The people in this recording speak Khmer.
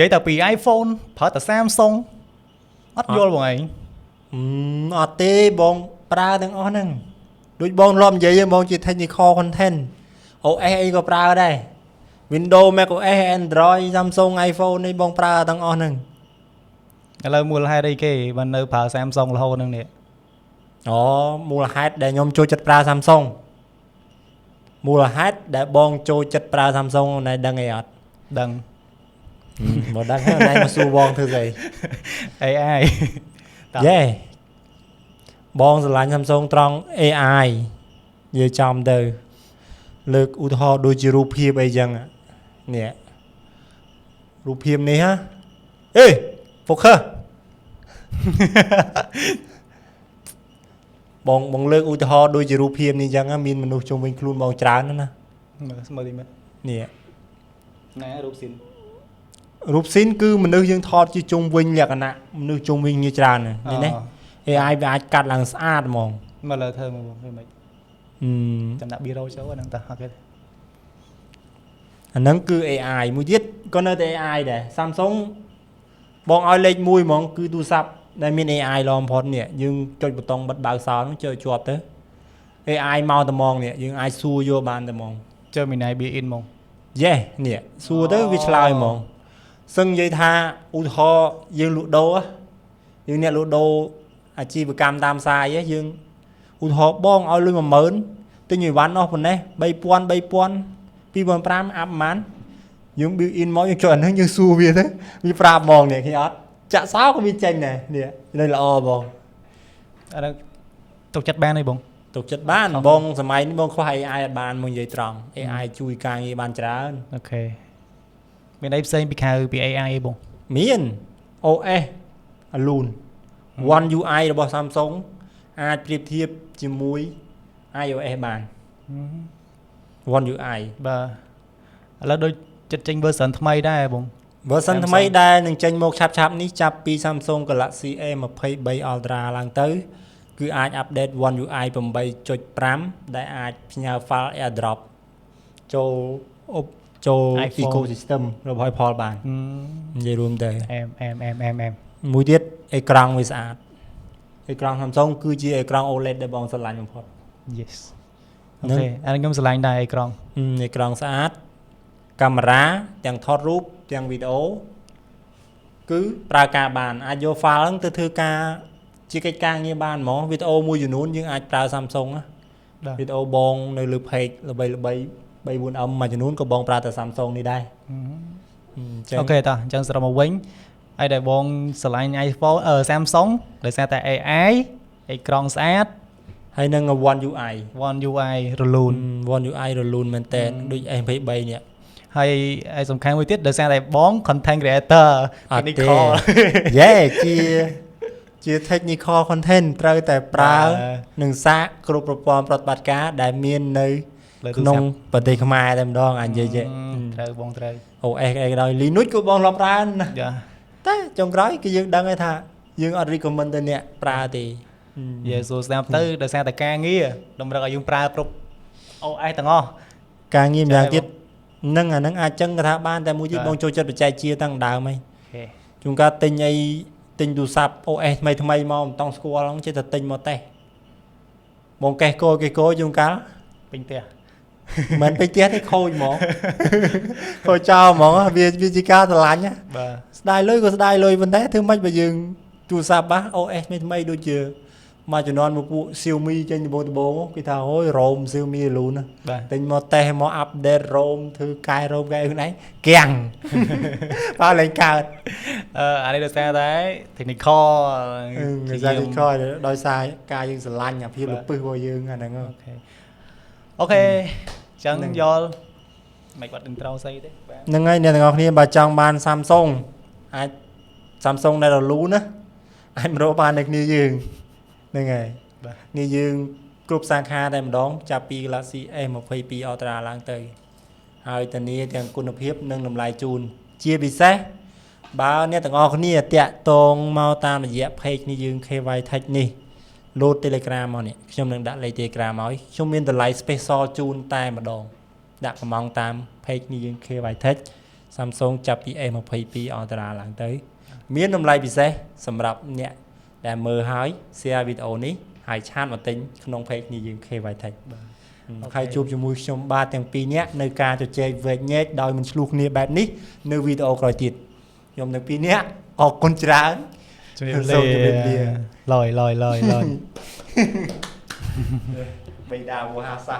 និយាយតែពី iPhone ប្រើតែ Samsung អត់យល់បងឯង អត់ទេបងប្រើទាំងអស់ហ្នឹងដូចបងធ្លាប់និយាយបងជា technical content OS អីក៏ប្រើដែរ Windows macOS Android Samsung iPhone នេះបងប្រើទាំងអស់ហ្នឹង ឥឡូវមូលហេតុអីគេបាននៅប្រើ Samsung រហូតហ្នឹងនេះ អូមូលហេតុដែលខ្ញុំចូលចិត្តប្រើ Samsung មូលហេតុដែលបងចូលចិត្តប្រើ Samsung ណែដឹងអីអត់ ដឹង មកដឹងហើយណែមកសួរបងធ្វើស្អី AI យេបងស្រឡាញ់ Samsung ត្រង់ AI និយាយចំទៅលើកឧទាហរណ៍ដូចជារូបភាពអីចឹងនេះរូបភាពនេះហ៎អេ focus បងលើកឧទាហរណ៍ដូចជារូបភាពនេះចឹងមានមនុស្សជុំវិញខ្លួនបងច្រើនណាស់ណា មើលទីមើល នេះ ណែរូបស៊ីន រូបស៊ីនគឺមនុស្សយើងថតជាជុំវិញលក្ខណៈមនុស្សជុំវិញងារច្រើននេះនេះ AI វាអាចកាត់ឡើងស្អាតហ្មង មើលលើធ្វើមើលមិនចាំដាក់ B-roll ចូលហ្នឹងតើអូខេ អាហ្នឹងគឺ AI មួយទៀតក៏នៅតែ AI ដែរ Samsung បងឲ្យលេខ1ហ្មងគឺទូរស័ព្ទដែលមាន AI ល្អបំផុតនេះយើងចុចប៊ូតុងបិទបើកសោហ្នឹងចូលជាប់ទៅ AI មកតែហ្មងនេះយើងអាចសួរយកបានតែហ្មង Gemini built-in ហ្មង Yes នេះសួរទៅវាឆ្លើយហ្មងសឹងនិយាយថាឧទាហរណ៍យើងលក់ដូរយើងអ្នកលក់ដូរអាជីវកម្មតាមផ្សារអីយើងឧទាហរណ៍បងឲ្យលុយ 10000 ទិញអីវ៉ាន់អស់ប៉ុណ្ណេះ 3000 2005 អាប់ប៉ុន្មានយើង built in មកយើងចុចអាហ្នឹងយើងសួរវាទៅវាប្រាប់ហ្មងនេះឃើញអត់ចាក់សោក៏វាចេញដែរនេះនៅល្អបង អាហ្នឹងទុកចិត្តបានទេបង ទុកចិត្តបានបងសម័យនេះបងខ្វះ AI អត់បានមកនិយាយត្រង់ AI ជួយការងារបានច្រើន អូខេមានអីផ្សេងពីខៅពី AI អីបង មាន OS Alone One UI របស់ Samsung អាចប្រៀបធៀបជាមួយ iOS បាន One UI បាទឥឡូវដូចចិត្តចេញ version ថ្មីដែរបង version ថ្មីដែលនឹងចេញមកឆាប់ៗនេះចាប់ពី Samsung Galaxy A23 Ultra ឡើងទៅគឺអាច update One UI 8.5 ដែលអាចផ្ញើ file AirDrop ចូល ecosystem របស់ Apple បាននិយាយរួមទៅមួយទៀតអេក្រង់វាស្អាតអេក្រង់ Samsung គឺជាអេក្រង់ OLED ដែលបងស្រឡាញ់បំផុត Yes អូខេអានេះខ្ញុំស្រឡាញ់ដែរអេក្រង់ អេក្រង់ស្អាតកាមេរ៉ាទាំងថតរូបទាំងវីដេអូគឺប្រើការបានអាចយក file ហ្នឹងទៅធ្វើការជាកិច្ចការងារបានហ្មងវីដេអូមួយចំនួនយើងអាចប្រើ Samsung ណាវីដេអូបងនៅលើ page ល្បីៗ 3-4M មួយចំនួនក៏បងប្រើតែ Samsung នេះដែរអូខេតោះអញ្ចឹងសរុបមកវិញហើយដែលបងស្រឡាញ់ iPhone Samsung ដោយសារតែ AI អេក្រង់ស្អាតហើយនឹង One UI One UI រលូន One UI រលូនមែនតើដូច S23 នេះហើយសំខាន់មួយទៀតដោយសារតែបង content creator technical យេជា technical content ត្រូវតែប្រើនឹងសាកគ្រប់ប្រព័ន្ធប្រតិបត្តិការដែលមាននៅក្នុងប្រទេសខ្មែរតែម្ដងអញ្ចឹងត្រូវបងត្រូវ OS អីក៏ដោយ Linux ក៏បងរាប់ប្រើណាតែចុងក្រោយគឺយើងដឹងហើយថាយើងអត់ recommend ទៅអ្នកប្រើទេយេសួរស្ដាប់ទៅដោយសារតែការងារតម្រូវឲ្យយើងប្រើគ្រប់ OS ទាំងអស់ការងារម្យ៉ាងទៀតនឹងអានឹងអាចចឹងថាបានតែមួយទៀតបងចូលចិត្តបច្ចេកវិទ្យាតាំងដើមហីជួនកាលទិញទូរស័ព្ទ OS ថ្មីមកមិនតង់ស្គាល់ហ្នឹងចេះតែទិញមកតេស្តបងកេះកោជួនកាលពេញផ្ទះមិនពេញផ្ទះទេខូចហ្មងខូចចោលហ្មងវាជាការស្រឡាញ់បាទស្ដាយលុយក៏ស្ដាយលុយប៉ុន្តែធ្វើម៉េចបើយើងទូរស័ព្ទបាទ OS ថ្មីដូចជាមួយជំនាន់មកពួក Xiaomi ចេញដំបូងគេថាអូយ ROM Xiaomi លូនទិញមកតេស្តមក update ROM ធ្វើកែ ROM កែខ្លួនឯងគាំងបើលេងកើតអានេះដោយសារតែ technical ដោយសារការយើងស្រឡាញ់អាភាពលពឹសរបស់យើងអាហ្នឹងអូខេចឹងយល់មិនបាត់ intro ស្អីទេហ្នឹងហើយអ្នកទាំងអស់គ្នាបើចង់បាន Samsung អាច Samsung ដែលរលូនណាអាចមករកបាននៅគ្នាយើងហ្នឹងហើយនេះយើងគ្រប់សាខាតែម្ដងចាប់ពី Galaxy S22 Ultra ឡើងទៅហើយធានាទាំងគុណភាពនិងតម្លៃជូនជាពិសេសបើអ្នកទាំងអស់គ្នាតាក់ទងមកតាមរយៈ page នេះយើង KY Tech នេះ load Telegram មកនេះខ្ញុំនឹងដាក់លេខ Telegram ឲ្យខ្ញុំមានតម្លៃ special ជូនតែម្ដងដាក់កំងតាម page នេះយើង KY Tech Samsung ចាប់ពី A22 Ultra ឡើងទៅមានតម្លៃពិសេសសម្រាប់អ្នកដែលមើលហើយ share វីដេអូនេះហើយឆាតមកទិញក្នុង page នេះយើង KY Tech ហើយជួបជាមួយខ្ញុំបាទទាំងពីរនាក់នៅការជជែកវែកញែកដោយមិនឆ្លោះគ្នាបែបនេះនៅវីដេអូក្រោយទៀតខ្ញុំទាំងពីរនាក់អរគុណច្រើនជំរាបលាឡើយ បេដាវហាសា